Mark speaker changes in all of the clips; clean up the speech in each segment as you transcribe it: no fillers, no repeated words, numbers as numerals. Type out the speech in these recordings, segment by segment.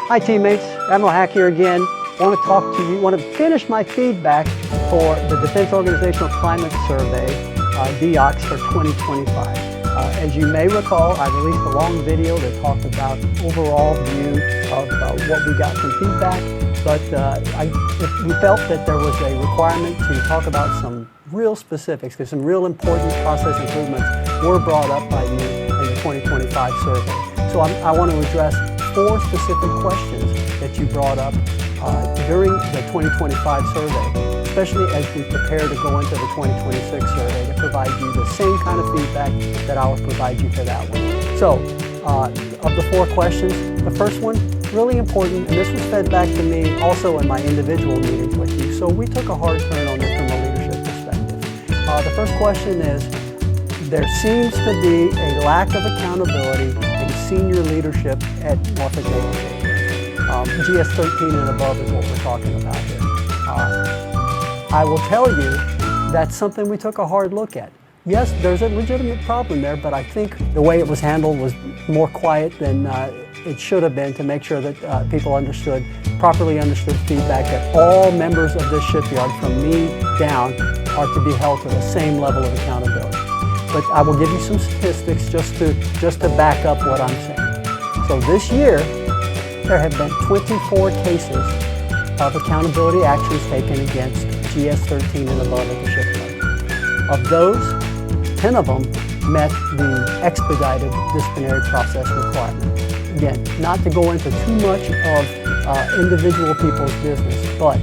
Speaker 1: Hi teammates, Admiral Hack here again. I want to talk to you, want to finish my feedback for the Defense Organizational Climate Survey, DEOCS for 2025. As you may recall, I released a long video that talked about overall view of what we got from feedback, but we felt that there was a requirement to talk about some real specifics, because some real important process improvements were brought up by you in the 2025 survey. So I want to address 4 specific questions that you brought up during the 2025 survey, especially as we prepare to go into the 2026 survey to provide you the same kind of feedback that I will provide you for that one. So, of the 4 questions, the first one, really important, and this was fed back to me also in my individual meetings with you, so we took a hard turn on this from a leadership perspective. The first question is, there seems to be a lack of accountability in senior leadership at Norfolk Naval Shipyard. GS 13 and above is what we're talking about here. I will tell you that's something we took a hard look at. Yes, there's a legitimate problem there, but I think the way it was handled was more quiet than it should have been, to make sure that people properly understood feedback, that all members of this shipyard from me down are to be held to the same level of accountability. But I will give you some statistics just to back up what I'm saying. So this year, there have been 24 cases of accountability actions taken against GS 13 and above at the shipyard. Of those, 10 of them met the expedited disciplinary process requirement. Again, not to go into too much of individual people's business, but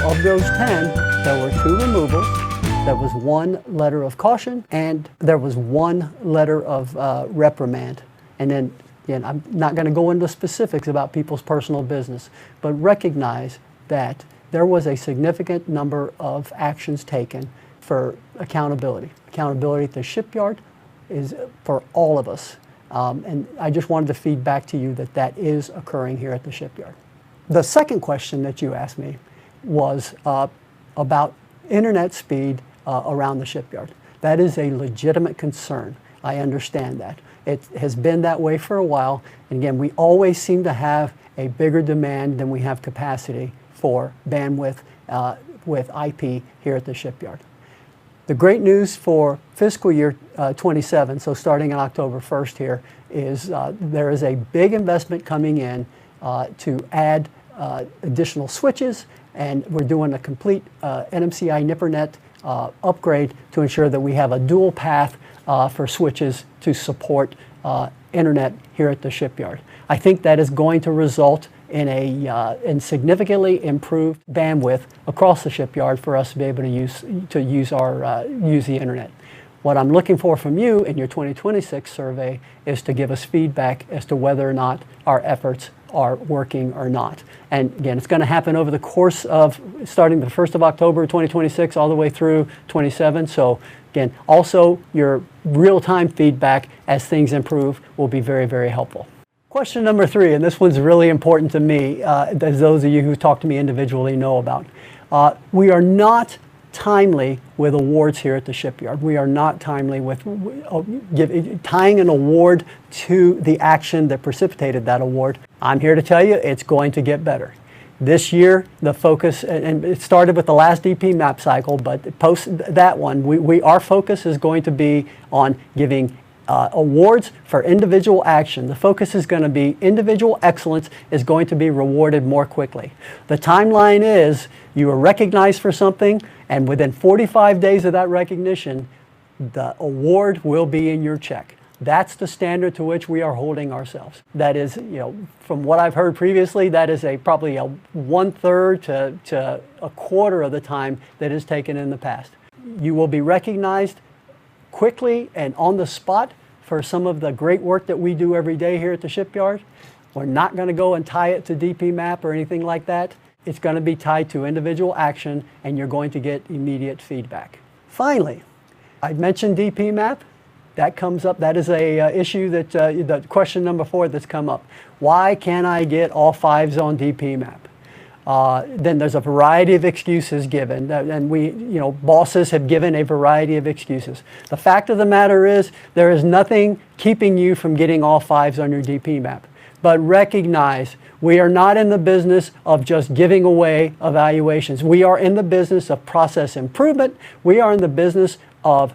Speaker 1: of those 10, there were 2 removals. There was 1 letter of caution, and there was 1 letter of reprimand. And then, again, I'm not going to go into specifics about people's personal business, but recognize that there was a significant number of actions taken for accountability. Accountability at the shipyard is for all of us. And I just wanted to feed back to you that that is occurring here at the shipyard. The second question that you asked me was about internet speed around the shipyard. That is a legitimate concern. I understand that. It has been that way for a while. And again, we always seem to have a bigger demand than we have capacity for bandwidth with IP here at the shipyard. The great news for fiscal year 27, so starting on October 1st here, is there is a big investment coming in to add additional switches, and we're doing a complete NNSY NIPRNet upgrade to ensure that we have a dual path for switches to support internet here at the shipyard. I think that is going to result in significantly improved bandwidth across the shipyard for us to be able to use the internet. What I'm looking for from you in your 2026 survey is to give us feedback as to whether or not our efforts are working or not. And again, it's going to happen over the course of starting the 1st of October 2026 all the way through 27. So again, also your real-time feedback as things improve will be very, very helpful. Question number 3, and this one's really important to me, as those of you who talk to me individually know about. We are not timely with awards here at the shipyard. We are not timely with tying an award to the action that precipitated that award. I'm here to tell you it's going to get better. This year, the focus, and it started with the last DP map cycle, but post that one, our focus is going to be on giving awards for individual action. The focus is going to be individual excellence is going to be rewarded more quickly. The timeline is you are recognized for something, and within 45 days of that recognition, the award will be in your check. That's the standard to which we are holding ourselves. That is, from what I've heard previously, that is probably a 1/3 to a quarter of the time that is taken in the past. You will be recognized quickly and on the spot for some of the great work that we do every day here at the shipyard. We're not going to go and tie it to DP map or anything like that. It's going to be tied to individual action, and you're going to get immediate feedback. Finally, I mentioned DP map. That comes up. That is a issue that the question number 4 that's come up. Why can't I get all 5s on DP map? Then there's a variety of excuses given, and bosses have given a variety of excuses. The fact of the matter is, there is nothing keeping you from getting all 5s on your DP map. but recognize we are not in the business of just giving away evaluations. We are in the business of process improvement. We are in the business of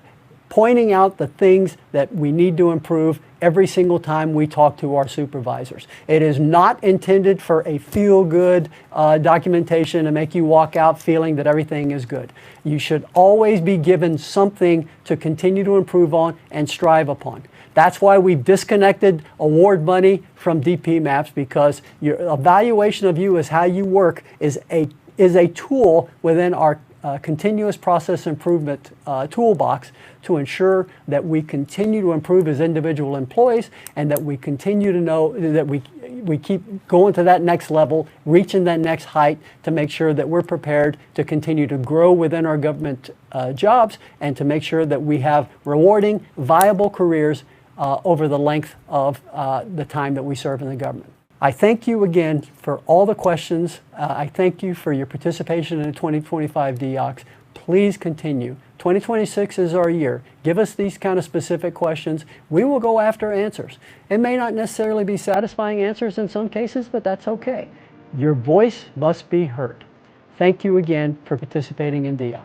Speaker 1: pointing out the things that we need to improve every single time we talk to our supervisors. It is not intended for a feel-good documentation to make you walk out feeling that everything is good. You should always be given something to continue to improve on and strive upon. That's why we've disconnected award money from DP maps, because your evaluation of you as how you work is a tool within our continuous process improvement toolbox to ensure that we continue to improve as individual employees, and that we continue to know that we keep going to that next level, reaching that next height, to make sure that we're prepared to continue to grow within our government jobs, and to make sure that we have rewarding, viable careers over the length of the time that we serve in the government. I thank you again for all the questions. I thank you for your participation in the 2025 DEOCS. Please continue. 2026 is our year. Give us these kind of specific questions. We will go after answers. It may not necessarily be satisfying answers in some cases, but that's okay. Your voice must be heard. Thank you again for participating in DEOCS.